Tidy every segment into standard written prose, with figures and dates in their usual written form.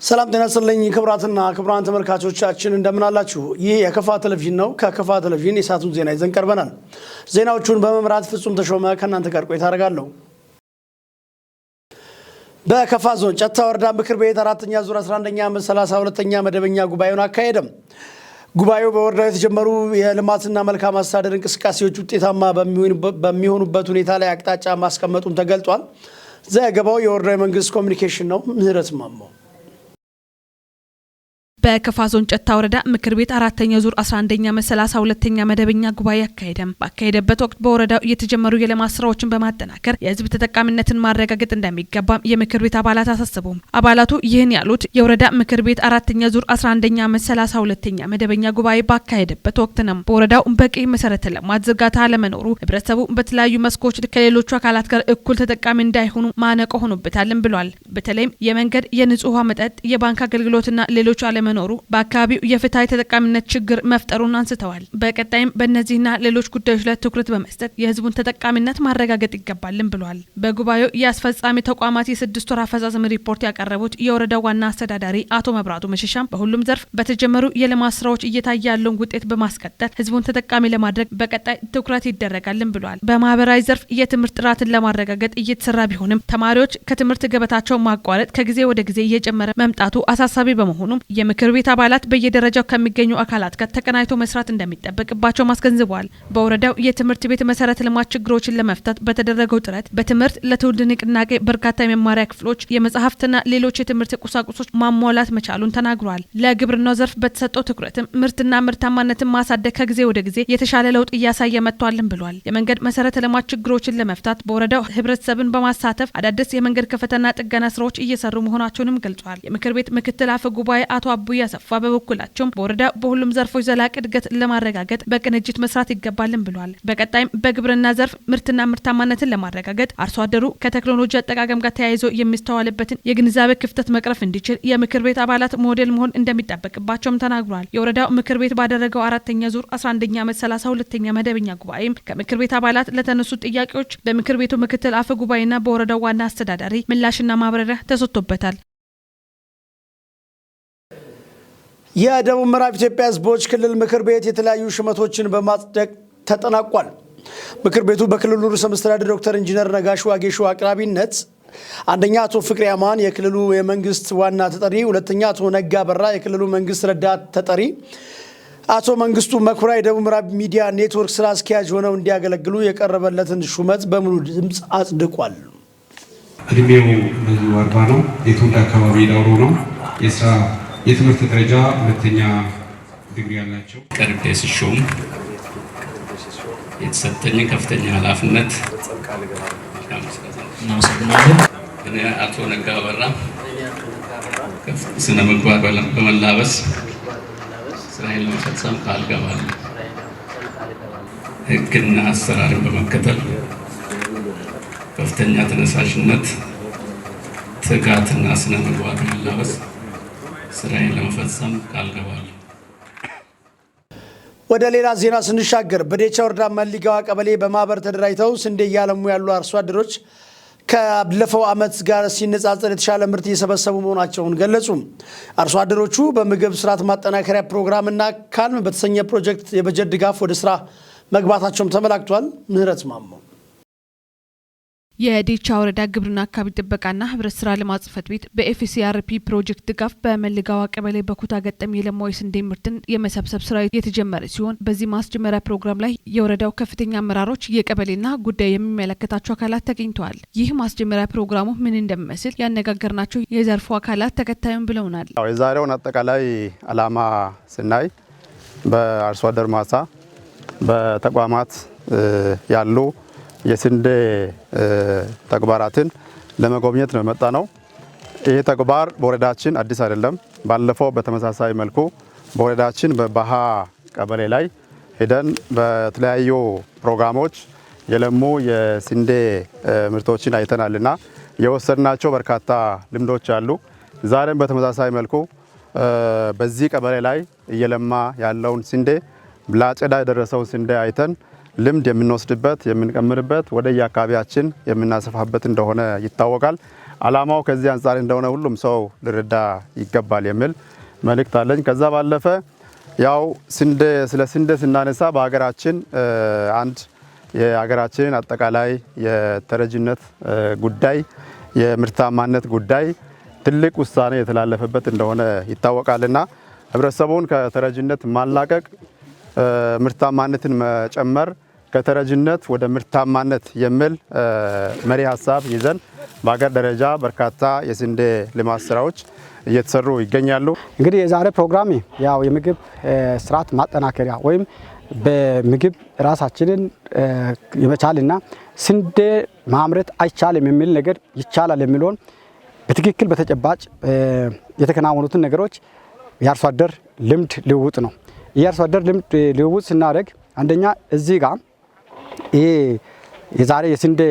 ሰላም ጤና ይስጥልኝ ክቡራትና ክቡራን ተመልካቾቻችን እንደምን አላችሁ? ይህ የከፋ ቴሌቪዥን ነው። ከከፋ ቴሌቪዥን የሰዓቱን ዜና ይዘን ቀርበናል። ዜናዎቹን በመምራት ፍጹም ተሾመ ከእናንተ ጋር ቆይታ አደርጋለሁ። በከፋ ዞን ጨታ ወረዳ ምክር ቤት አራተኛ ዙር 11ኛ ዓመት 32ኛ መደበኛ ጉባኤውን አካሄደም። ጉባኤው በወረዳው የተጀመሩ የልማትና መልካም አስተዳደር እንቅስቃሴዎች ውጤታማ በሚሆኑበት ሁኔታ ላይ አቅጣጫ ማስቀመጡን ተገልጧል። ዘገባው የወረዳው መንግስት ኮሚኒኬሽን ነው። ምህረት ማሞ በከፋ ዞን ጨታ ወረዳ ምክር ቤት አራተኛ ዙር 11ኛ ዓመት 32ኛ መደበኛ ጉባኤ ባካሄደበት ወቅት በወረዳው የተጀመሩ የልማት ስራዎችን በማጠናከር የህዝብ ተጠቃሚነትን ማረጋገጥ እንደሚገባ የምክር ቤት አባላት አሳሰቡ። አባላቱ ይህን ያሉት የወረዳ ምክር ቤት አራተኛ ዙር 11ኛ ዓመት 32ኛ መደበኛ ጉባኤ ባካሄደበት ወቅት ነው። በወረዳው በቂ መሰረተ ልማት ዝርጋታ አለመኖሩ ህብረተሰቡ በተለያዩ መስኮች ከሌሎቹ አካላት ጋር እኩል ተጠቃሚ እንዳይሆኑ ማነቆ ሆኖበታልም ብሏል። በተለይም የመንገድ፣ የንጹህ ውሃ መጠጥ፣ የባንክ አገልግሎትና ሌሎች አለመኖሩ በአካባቢው የፍትሃዊ ተጠቃሚነት ችግር መፍጠሩን አንስተዋል። በቀጣይም በእነዚህና ሌሎች ጉዳዮች ላይ ትኩረት በመስጠት የህዝቡን ተጠቃሚነት ማረጋገጥ ይገባልም ብሏል። በጉባኤው የአስፈጻሚ ተቋማት የ6 ወር አፈጻጸም ሪፖርት ያቀረቡት የወረዳው ዋና አስተዳዳሪ አቶ መብራቱ መሸሻም በሁሉም ዘርፍ በተጀመሩ የልማት ስራዎች እየታየ ያለውን ውጤት በማስቀጠል ህዝቡን ተጠቃሚ ለማድረግ በቀጣይ ትኩረት ይደረጋልም ብሏል። በማህበራዊ ዘርፍ የትምህርት ጥራትን ለማረጋገጥ እየተሰራ ቢሆንም ተማሪዎች ከትምህርት ገበታቸው ማቋረጥ ከጊዜ ወደ ጊዜ እየጨመረ መምጣቱ አሳሳቢ በመሆኑም የምክር ቤት አባላት በየደረጃው ከሚገኙ አካላት ጋር ተቀናይቶ መስራት እንደሚጠበቅባቸው ማስገንዝበዋል። በወረዳው የትምህርት ቤት መሰረተ ልማት ችግሮችን ለመፍታት በተደረገው ጥረት በትምህርት ለትውልድ ንቅናቄ በርካታ የመማሪያ ክፍሎች፣ የመጽሐፍትና ሌሎች የትምህርት ቁሳቁሶች ማሟላት መቻሉን ተናግሯል። ለግብርናው ዘርፍ በተሰጠው ትኩረትም ምርትና ምርታማነትን ማሳደግ ከጊዜ ወደ ጊዜ የተሻለ ለውጥ እያሳየ መጥቷልም ብሏል። የመንገድ መሰረተ ልማት ችግሮችን ለመፍታት በወረዳው ህብረተሰብን በማሳተፍ አዳዲስ የመንገድ ከፈተና ጥገና ስራዎች እየሰሩ መሆናቸውንም ገልጿል። የምክር ቤት ምክትል አፈ ጉባኤ አቶ አቡያ ሰፋ በበኩላቸው በወረዳ በሁሉም ዘርፎች ዘላቂ እድገት ለማረጋገጥ በቅንጅት መስራት ይገባልን ብሏል። በቀጣይም በግብርና ዘርፍ ምርትና ምርታማነትን ለማረጋገጥ አርሶ አደሩ ከቴክኖሎጂ አጠቃቀም ጋር ተያይዞ የሚስተዋልበትን የግንዛቤ ክፍተት መቅረፍ እንዲችል የምክር ቤት አባላት ሞዴል መሆን እንደሚጠበቅባቸውም ተናግሯል። የወረዳው ምክር ቤት ባደረገው አራተኛ ዙር 11ኛ ዓመት 32ኛ መደበኛ ጉባኤም ከምክር ቤት አባላት ለተነሱ ጥያቄዎች በምክር ቤቱ ምክትል አፈ ጉባኤና በወረዳው ዋና አስተዳዳሪ ምላሽና ማብራሪያ ተሰጥቶበታል። የደቡብ ምዕራብ ኢትዮጵያ ህዝቦች ክልል ምክር ቤት የተለያዩ ሹመቶችን በማጽደቅ ተጠናቋል። ምክር ቤቱ በክልሉ ርዕሰ መስተዳድር ዶክተር ኢንጂነር ነጋሽ ዋጌሾ አቅራቢነት አንደኛ አቶ ፍቅሬ አማን የክልሉ የመንግስት ዋና ተጠሪ፣ ሁለተኛ አቶ ነጋ በራ የክልሉ መንግስት ረዳት ተጠሪ፣ አቶ መንግስቱ መኩሪያ የደቡብ ምዕራብ ሚዲያ ኔትወርክ ስራ አስኪያጅ ሆነው እንዲያገለግሉ የቀረበለትን ሹመት በሙሉ ድምፅ አጽድቋል። እድሜው ብዙ 40 ነው። የትውልድ አካባቢ ዳውሮ ነው። የትምህርት ደረጃ ሁለተኛ ዲግሪ ያላቸው ቀርቤ ሲሾም የተሰጠኝ ከፍተኛ ኃላፊነት እናመሰግናለን። እኔ አቶ ነጋ በራ ስነ ምግባር በመላበስ ስራዬን ለመፈጸም ቃል እገባለሁ። ሕግና አሰራርን በመከተል ከፍተኛ ተነሳሽነት፣ ትጋትና ስነ ምግባር በመላበስ ስራዬን ለመፈጸም ቃል እገባለሁ። ወደ ሌላ ዜና ስንሻገር በዴቻ ወረዳ መሊጋዋ ቀበሌ በማህበር ተደራጅተው ስንዴ እያለሙ ያሉ አርሶ አደሮች ካለፈው ዓመት ጋር ሲነጻጸር የተሻለ ምርት እየሰበሰቡ መሆናቸውን ገለጹ። አርሶ አደሮቹ በምግብ ስርዓት ማጠናከሪያ ፕሮግራምና ካልም በተሰኘ ፕሮጀክት የበጀት ድጋፍ ወደ ስራ መግባታቸውም ተመላክቷል። ምህረት ማሞ የዴቻ ወረዳ ግብርና አካባቢ ጥበቃና ህብረት ስራ ልማት ጽሕፈት ቤት በኤፍሲአርፒ ፕሮጀክት ድጋፍ በመልጋዋ ቀበሌ በኩታ ገጠም የለማው የስንዴ ምርትን የመሰብሰብ ስራ የተጀመረ ሲሆን በዚህ ማስጀመሪያ ፕሮግራም ላይ የወረዳው ከፍተኛ አመራሮች፣ የቀበሌና ጉዳይ የሚመለከታቸው አካላት ተገኝተዋል። ይህ ማስጀመሪያ ፕሮግራሙ ምን እንደሚመስል ያነጋገርናቸው የዘርፉ አካላት ተከታዩን ብለውናል። የዛሬውን አጠቃላይ አላማ ስናይ በአርሶ አደር ማሳ በተቋማት ያሉ የስንዴ ተግባራትን ለመጎብኘት ነው የመጣ ነው። ይህ ተግባር በወረዳችን አዲስ አይደለም። ባለፈው በተመሳሳይ መልኩ በወረዳችን በባሃ ቀበሌ ላይ ሄደን በተለያዩ ፕሮግራሞች የለሙ የስንዴ ምርቶችን አይተናልና የወሰድናቸው በርካታ ልምዶች አሉ። ዛሬም በተመሳሳይ መልኩ በዚህ ቀበሌ ላይ እየለማ ያለውን ስንዴ ለአጨዳ የደረሰውን ስንዴ አይተን ልምድ የምንወስድበት የምንቀምርበት ወደ የአካባቢያችን የምናሰፋበት እንደሆነ ይታወቃል። አላማው ከዚህ አንፃር እንደሆነ ሁሉም ሰው ሊረዳ ይገባል የሚል መልእክት አለኝ። ከዛ ባለፈ ያው ስለ ስንዴ ስናነሳ በሀገራችን አንድ የሀገራችን አጠቃላይ የተረጅነት ጉዳይ የምርታማነት ጉዳይ ትልቅ ውሳኔ የተላለፈበት እንደሆነ ይታወቃልና ህብረተሰቡን ከተረጅነት ማላቀቅ ምርታማነትን መጨመር ከተረጅነት ወደ ምርታማነት የሚል መሪ ሀሳብ ይዘን በሀገር ደረጃ በርካታ የስንዴ ልማት ስራዎች እየተሰሩ ይገኛሉ። እንግዲህ የዛሬ ፕሮግራም ያው የምግብ ስርዓት ማጠናከሪያ ወይም በምግብ ራሳችንን የመቻልና ስንዴ ማምረት አይቻልም የሚል ነገር ይቻላል የሚለውን በትክክል በተጨባጭ የተከናወኑትን ነገሮች የአርሶ አደር ልምድ ልውውጥ ነው። የአርሶ አደር ልምድ ልውውጥ ስናደርግ አንደኛ እዚህ ጋር ይሄ የዛሬ የስንዴ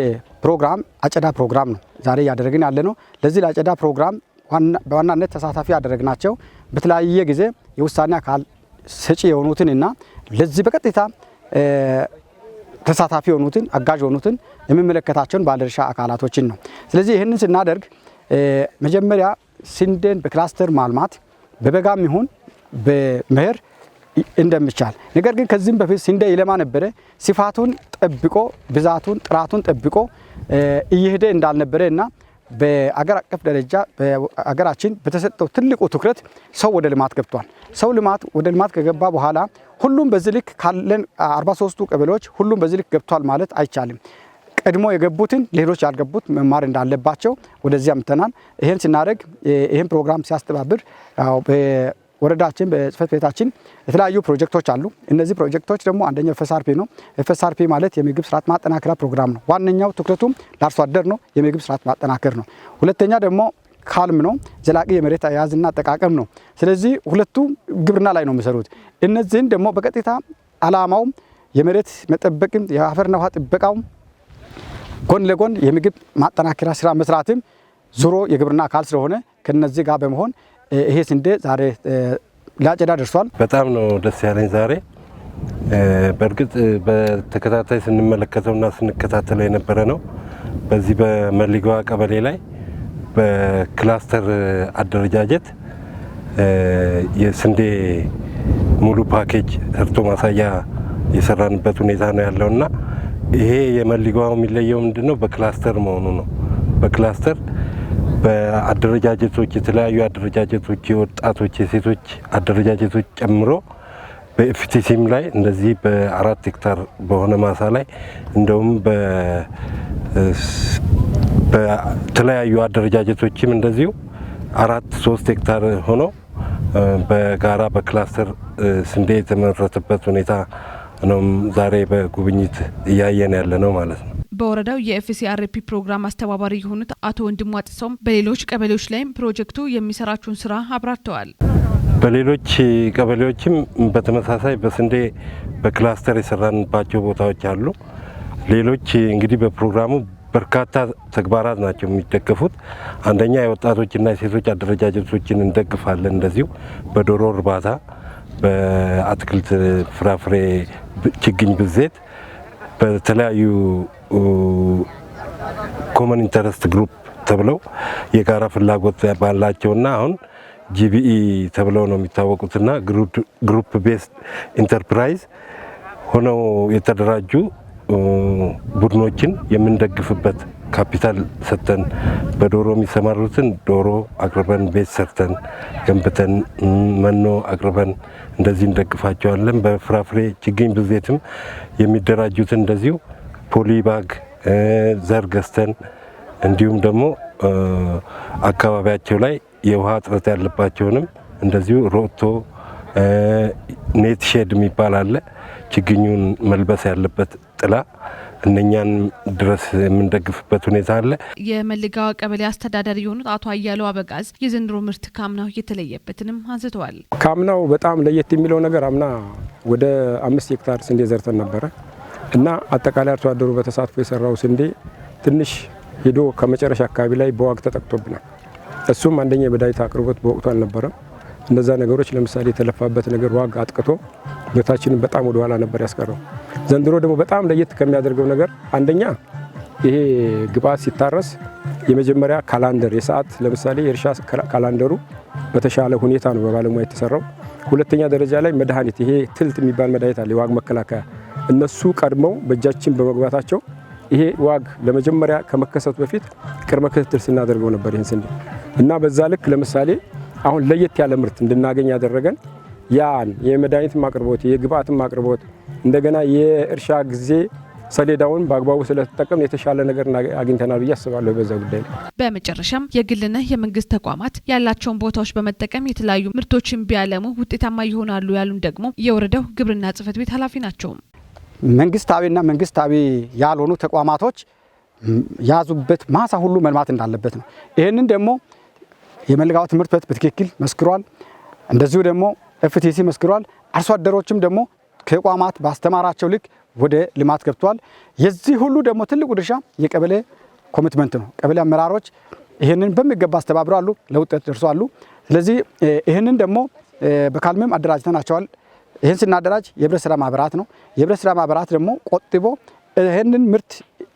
ፕሮግራም አጨዳ ፕሮግራም ነው ዛሬ እያደረግን ያለ ነው። ለዚህ ለአጨዳ ፕሮግራም በዋናነት ተሳታፊ ያደረግናቸው በተለያየ ጊዜ የውሳኔ አካል ሰጪ የሆኑትን እና ለዚህ በቀጥታ ተሳታፊ የሆኑትን አጋዥ የሆኑትን የሚመለከታቸውን ባለድርሻ አካላቶችን ነው። ስለዚህ ይህንን ስናደርግ መጀመሪያ ስንዴን በክላስተር ማልማት በበጋም ይሁን በመኸር እንደሚቻል፣ ነገር ግን ከዚህም በፊት ስንዴ ይለማ ነበረ ስፋቱን ጠብቆ ብዛቱን ጥራቱን ጠብቆ እየሄደ እንዳልነበረ እና በአገር አቀፍ ደረጃ በአገራችን በተሰጠው ትልቁ ትኩረት ሰው ወደ ልማት ገብቷል። ሰው ወደ ልማት ከገባ በኋላ ሁሉም በዚህ ልክ ካለን 43ቱ ቀበሌዎች ሁሉም በዚህ ልክ ገብቷል ማለት አይቻልም። ቀድሞ የገቡትን ሌሎች ያልገቡት መማር እንዳለባቸው ወደዚያ አምጥተናል። ይሄን ስናደርግ ይሄን ፕሮግራም ሲያስተባብር ወረዳችን በጽህፈት ቤታችን የተለያዩ ፕሮጀክቶች አሉ። እነዚህ ፕሮጀክቶች ደግሞ አንደኛው ኤፍኤስአርፒ ነው። ኤፍኤስአርፒ ማለት የምግብ ስርዓት ማጠናከሪያ ፕሮግራም ነው። ዋነኛው ትኩረቱም ለአርሶ አደር ነው፣ የምግብ ስርዓት ማጠናከር ነው። ሁለተኛ ደግሞ ካልም ነው፣ ዘላቂ የመሬት አያያዝና አጠቃቀም ነው። ስለዚህ ሁለቱ ግብርና ላይ ነው የሚሰሩት። እነዚህን ደግሞ በቀጥታ አላማው የመሬት መጠበቅም የአፈርና ውሃ ጥበቃው ጎን ለጎን የምግብ ማጠናከሪያ ስራ መስራትም ዙሮ የግብርና አካል ስለሆነ ከነዚህ ጋር በመሆን ይሄ ስንዴ ዛሬ ለአጨዳ ደርሷል። በጣም ነው ደስ ያለኝ ዛሬ። በእርግጥ በተከታታይ ስንመለከተውና ስንከታተለው የነበረ ነው። በዚህ በመሊጋዋ ቀበሌ ላይ በክላስተር አደረጃጀት የስንዴ ሙሉ ፓኬጅ ሰርቶ ማሳያ የሰራንበት ሁኔታ ነው ያለውና ይሄ የመሊጋው የሚለየው ምንድነው? በክላስተር መሆኑ ነው። በክላስተር በአደረጃጀቶች የተለያዩ አደረጃጀቶች የወጣቶች የሴቶች አደረጃጀቶች ጨምሮ በኤፍቲሲም ላይ እንደዚህ በ4 ሄክታር በሆነ ማሳ ላይ እንደውም በተለያዩ አደረጃጀቶችም እንደዚሁ 4-3 ሄክታር ሆኖ በጋራ በክላስተር ስንዴ የተመረተበት ሁኔታ ነው ዛሬ በጉብኝት እያየን ያለ ነው ማለት ነው። በወረዳው የኤፍኤስአርፒ ፕሮግራም አስተባባሪ የሆኑት አቶ ወንድሙ አጥሰውም በሌሎች ቀበሌዎች ላይም ፕሮጀክቱ የሚሰራቸውን ስራ አብራርተዋል። በሌሎች ቀበሌዎችም በተመሳሳይ በስንዴ በክላስተር የሰራንባቸው ቦታዎች አሉ። ሌሎች እንግዲህ በፕሮግራሙ በርካታ ተግባራት ናቸው የሚደገፉት። አንደኛ የወጣቶችና የሴቶች አደረጃጀቶችን እንደግፋለን። እንደዚሁ በዶሮ እርባታ፣ በአትክልት ፍራፍሬ ችግኝ ብዜት፣ በተለያዩ ኮመን ኢንተረስት ግሩፕ ተብለው የጋራ ፍላጎት ባላቸውና አሁን ጂቢኢ ተብለው ነው የሚታወቁትና ግሩፕ ቤስድ ኢንተርፕራይዝ ሆነው የተደራጁ ቡድኖችን የምንደግፍበት ካፒታል ሰጥተን በዶሮ የሚሰማሩትን ዶሮ አቅርበን ቤት ሰርተን ገንብተን መኖ አቅርበን እንደዚህ እንደግፋቸዋለን። በፍራፍሬ ችግኝ ብዜትም የሚደራጁትን እንደዚሁ ፖሊባግ ዘር ገዝተን እንዲሁም ደግሞ አካባቢያቸው ላይ የውሃ እጥረት ያለባቸውንም እንደዚሁ ሮቶ ኔት ሼድ የሚባል አለ፣ ችግኙን መልበስ ያለበት ጥላ እነኛን ድረስ የምንደግፍበት ሁኔታ አለ። የመሊጋዋ ቀበሌ አስተዳዳሪ የሆኑት አቶ አያለው አበጋዝ የዘንድሮ ምርት ካምናው የተለየበትንም አንስተዋል። ካምናው በጣም ለየት የሚለው ነገር አምና ወደ 5 ሄክታር ስንዴ ዘርተን ነበረ እና አጠቃላይ አርሶ አደሩ በተሳትፎ የሰራው ስንዴ ትንሽ ሄዶ ከመጨረሻ አካባቢ ላይ በዋግ ተጠቅቶብናል። እሱም አንደኛ የመድኃኒት አቅርቦት በወቅቱ አልነበረም። እነዛ ነገሮች ለምሳሌ የተለፋበት ነገር ዋግ አጥቅቶ ምርታችንን በጣም ወደ ኋላ ነበር ያስቀረው። ዘንድሮ ደግሞ በጣም ለየት ከሚያደርገው ነገር አንደኛ ይሄ ግብዓት ሲታረስ የመጀመሪያ ካላንደር የሰዓት ለምሳሌ የእርሻ ካላንደሩ በተሻለ ሁኔታ ነው በባለሙያ የተሰራው። ሁለተኛ ደረጃ ላይ መድኃኒት ይሄ ትልት የሚባል መድኃኒት አለ የዋግ መከላከያ እነሱ ቀድመው በእጃችን በመግባታቸው ይሄ ዋግ ለመጀመሪያ ከመከሰቱ በፊት ቅድመ ክትትል ስናደርገው ነበር ይህን ስንዴ እና በዛ ልክ ለምሳሌ አሁን ለየት ያለ ምርት እንድናገኝ ያደረገን ያን የመድኃኒትም አቅርቦት የግብአትም አቅርቦት እንደገና የእርሻ ጊዜ ሰሌዳውን በአግባቡ ስለተጠቀም የተሻለ ነገር አግኝተናል ብዬ አስባለሁ በዛ ጉዳይ ላይ። በመጨረሻም የግልና የመንግስት ተቋማት ያላቸውን ቦታዎች በመጠቀም የተለያዩ ምርቶችን ቢያለሙ ውጤታማ ይሆናሉ ያሉን ደግሞ የወረዳው ግብርና ጽሕፈት ቤት ኃላፊ ናቸው። መንግስታዊና መንግስታዊ ያልሆኑ ተቋማቶች ያዙበት ማሳ ሁሉ መልማት እንዳለበት ነው። ይህንን ደግሞ የመልጋው ትምህርት ቤት በትክክል መስክሯል። እንደዚሁ ደግሞ ኤፍቲሲ መስክሯል። አርሶ አደሮችም ደግሞ ከቋማት ባስተማራቸው ልክ ወደ ልማት ገብቷል። የዚህ ሁሉ ደግሞ ትልቁ ድርሻ የቀበሌ ኮሚትመንት ነው። ቀበሌ አመራሮች ይህንን በሚገባ አስተባብረዋል፣ ለውጤት ደርሷል። ስለዚህ ይህንን ደግሞ በካልሜም አደራጅተናቸዋል። ይህን ስናደራጅ የህብረት ስራ ማህበራት ነው። የህብረት ስራ ማህበራት ደግሞ ቆጥቦ ይህንን ምርት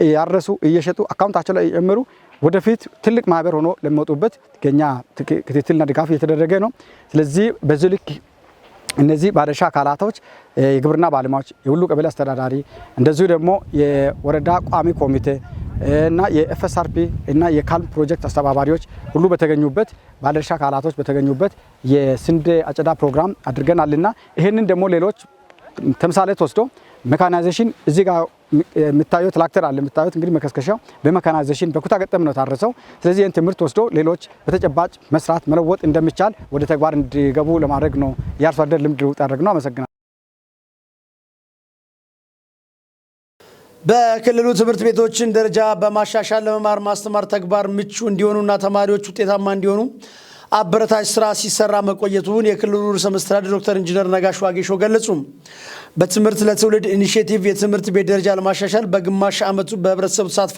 ያረሱ እየሸጡ አካውንታቸው ላይ የጨመሩ ወደፊት ትልቅ ማህበር ሆኖ ለሚወጡበት ገኛ ክትትልና ድጋፍ እየተደረገ ነው። ስለዚህ በዚህ ልክ እነዚህ ባለድርሻ አካላቶች የግብርና ባለሙያዎች፣ የሁሉ ቀበሌ አስተዳዳሪ እንደዚሁ ደግሞ የወረዳ ቋሚ ኮሚቴ እና የኤፍኤስአርፒ እና የካልም ፕሮጀክት አስተባባሪዎች ሁሉ በተገኙበት ባለድርሻ አካላቶች በተገኙበት የስንዴ አጨዳ ፕሮግራም አድርገናልና ይህንን ደግሞ ሌሎች ተምሳሌት ወስዶ ሜካናይዜሽን እዚህ ጋር የምታዩት ትራክተር አለ የምታዩት እንግዲህ መከስከሻው በሜካናይዜሽን በኩታ ገጠም ነው ታረሰው። ስለዚህ ይህን ትምህርት ወስዶ ሌሎች በተጨባጭ መስራት መለወጥ እንደሚቻል ወደ ተግባር እንዲገቡ ለማድረግ ነው የአርሶ አደር ልምድ ልውጥ ያደረግነው። አመሰግናለሁ። በክልሉ ትምህርት ቤቶችን ደረጃ በማሻሻል ለመማር ማስተማር ተግባር ምቹ እንዲሆኑና ተማሪዎች ውጤታማ እንዲሆኑ አበረታች ስራ ሲሰራ መቆየቱን የክልሉ ርዕሰ መስተዳድር ዶክተር ኢንጂነር ነጋሽ ዋጌሾ ገለጹ። በትምህርት ለትውልድ ኢኒሼቲቭ የትምህርት ቤት ደረጃ ለማሻሻል በግማሽ ዓመቱ በህብረተሰቡ ተሳትፎ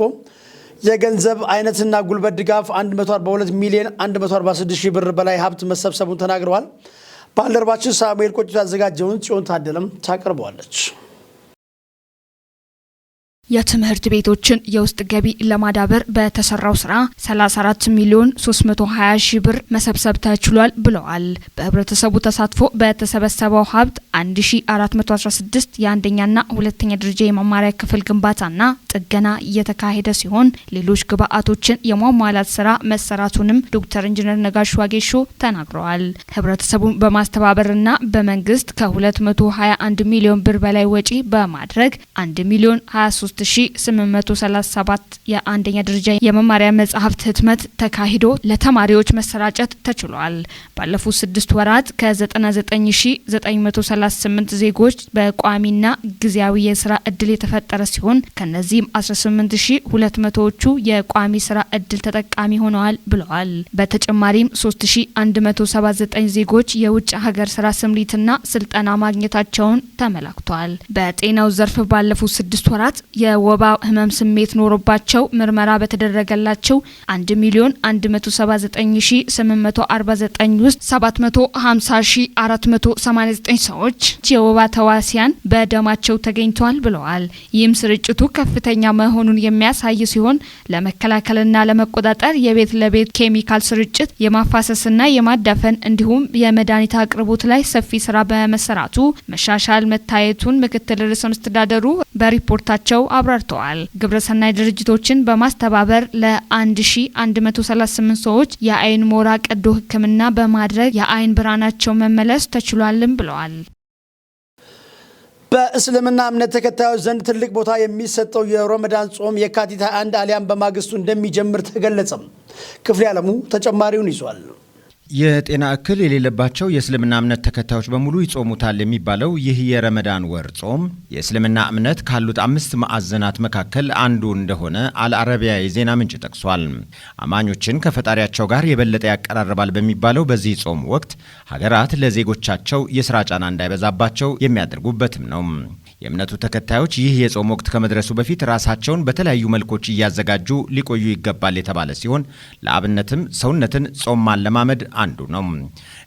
የገንዘብ አይነትና ጉልበት ድጋፍ 142 ሚሊዮን 146 ሺህ ብር በላይ ሀብት መሰብሰቡን ተናግረዋል። ባልደረባችን ሳሙኤል ቆጭቶ ያዘጋጀውን ጽዮን ታደለም ታቀርበዋለች። የትምህርት ቤቶችን የውስጥ ገቢ ለማዳበር በተሰራው ስራ 34 ሚሊዮን 320 ሺህ ብር መሰብሰብ ተችሏል ብለዋል። በህብረተሰቡ ተሳትፎ በተሰበሰበው ሀብት 1416 የአንደኛና ሁለተኛ ደረጃ የመማሪያ ክፍል ግንባታና ጥገና እየተካሄደ ሲሆን ሌሎች ግብአቶችን የማሟላት ስራ መሰራቱንም ዶክተር ኢንጂነር ነጋሽ ዋጌሾ ተናግረዋል። ህብረተሰቡን በማስተባበርና በመንግስት ከ221 ሚሊዮን ብር በላይ ወጪ በማድረግ 1 ሚሊዮን 23837 የአንደኛ ደረጃ የመማሪያ መጽሐፍት ህትመት ተካሂዶ ለተማሪዎች መሰራጨት ተችሏል። ባለፉት 6 ወራት ከ99938 ዜጎች በቋሚና ጊዜያዊ የስራ እድል የተፈጠረ ሲሆን ከነዚህም 18200ዎቹ የቋሚ ስራ እድል ተጠቃሚ ሆነዋል ብለዋል። በተጨማሪም 3179 ዜጎች የውጭ ሀገር ስራ ስምሪትና ስልጠና ማግኘታቸውን ተመላክቷል። በጤናው ዘርፍ ባለፉት 6 ወራት የወባ ህመም ስሜት ኖሮባቸው ምርመራ በተደረገላቸው 1 ሚሊዮን 179849 ውስጥ 750489 ሰዎች የወባ ተዋሲያን በደማቸው ተገኝተዋል ብለዋል። ይህም ስርጭቱ ከፍተኛ መሆኑን የሚያሳይ ሲሆን ለመከላከልና ለመቆጣጠር የቤት ለቤት ኬሚካል ስርጭት የማፋሰስና የማዳፈን እንዲሁም የመድኃኒት አቅርቦት ላይ ሰፊ ስራ በመሰራቱ መሻሻል መታየቱን ምክትል ርዕሰ መስተዳድሩ በሪፖርታቸው አብራርተዋል። ግብረሰናይ ድርጅቶችን በማስተባበር ለ1138 ሰዎች የአይን ሞራ ቀዶ ሕክምና በማድረግ የአይን ብርሃናቸው መመለስ ተችሏልም ብለዋል። በእስልምና እምነት ተከታዮች ዘንድ ትልቅ ቦታ የሚሰጠው የረመዳን ጾም የካቲት 21 አሊያም በማግስቱ እንደሚጀምር ተገለጸ። ክፍሌ ዓለሙ ተጨማሪውን ይዟል። የጤና እክል የሌለባቸው የእስልምና እምነት ተከታዮች በሙሉ ይጾሙታል የሚባለው ይህ የረመዳን ወር ጾም የእስልምና እምነት ካሉት 5 ማዕዘናት መካከል አንዱ እንደሆነ አልአረቢያ የዜና ምንጭ ጠቅሷል። አማኞችን ከፈጣሪያቸው ጋር የበለጠ ያቀራርባል በሚባለው በዚህ ጾም ወቅት ሀገራት ለዜጎቻቸው የስራ ጫና እንዳይበዛባቸው የሚያደርጉበትም ነው። የእምነቱ ተከታዮች ይህ የጾም ወቅት ከመድረሱ በፊት ራሳቸውን በተለያዩ መልኮች እያዘጋጁ ሊቆዩ ይገባል የተባለ ሲሆን ለአብነትም ሰውነትን ጾም ማለማመድ አንዱ ነው።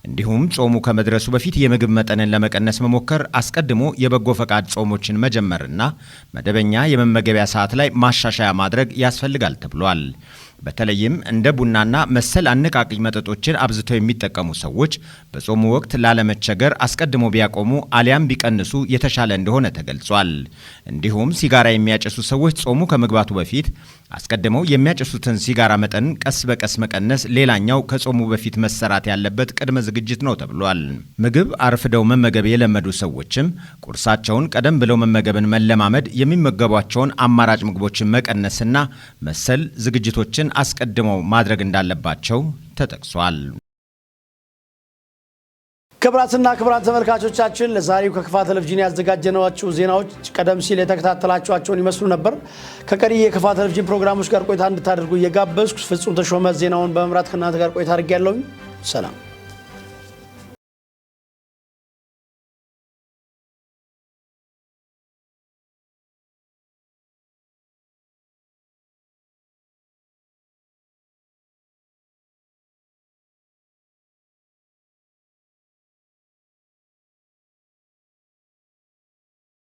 እንዲሁም ጾሙ ከመድረሱ በፊት የምግብ መጠንን ለመቀነስ መሞከር፣ አስቀድሞ የበጎ ፈቃድ ጾሞችን መጀመርና መደበኛ የመመገቢያ ሰዓት ላይ ማሻሻያ ማድረግ ያስፈልጋል ተብሏል። በተለይም እንደ ቡናና መሰል አነቃቂ መጠጦችን አብዝተው የሚጠቀሙ ሰዎች በጾሙ ወቅት ላለመቸገር አስቀድሞ ቢያቆሙ አሊያም ቢቀንሱ የተሻለ እንደሆነ ተገልጿል። እንዲሁም ሲጋራ የሚያጨሱ ሰዎች ጾሙ ከመግባቱ በፊት አስቀድመው የሚያጨሱትን ሲጋራ መጠን ቀስ በቀስ መቀነስ ሌላኛው ከጾሙ በፊት መሰራት ያለበት ቅድመ ዝግጅት ነው ተብሏል። ምግብ አርፍደው መመገብ የለመዱ ሰዎችም ቁርሳቸውን ቀደም ብለው መመገብን መለማመድ፣ የሚመገቧቸውን አማራጭ ምግቦችን መቀነስና መሰል ዝግጅቶችን አስቀድመው ማድረግ እንዳለባቸው ተጠቅሷል። ክቡራትና ክቡራን ተመልካቾቻችን ለዛሬው ከክፋ ቴሌቪዥን ያዘጋጀናቸው ዜናዎች ቀደም ሲል የተከታተላችኋቸውን ይመስሉ ነበር። ከቀሪ የክፋ ቴሌቪዥን ፕሮግራሞች ጋር ቆይታ እንድታደርጉ እየጋበዝኩ ፍጹም ተሾመ ዜናውን በመምራት ከእናንተ ጋር ቆይታ አድርጌያለሁ። ሰላም።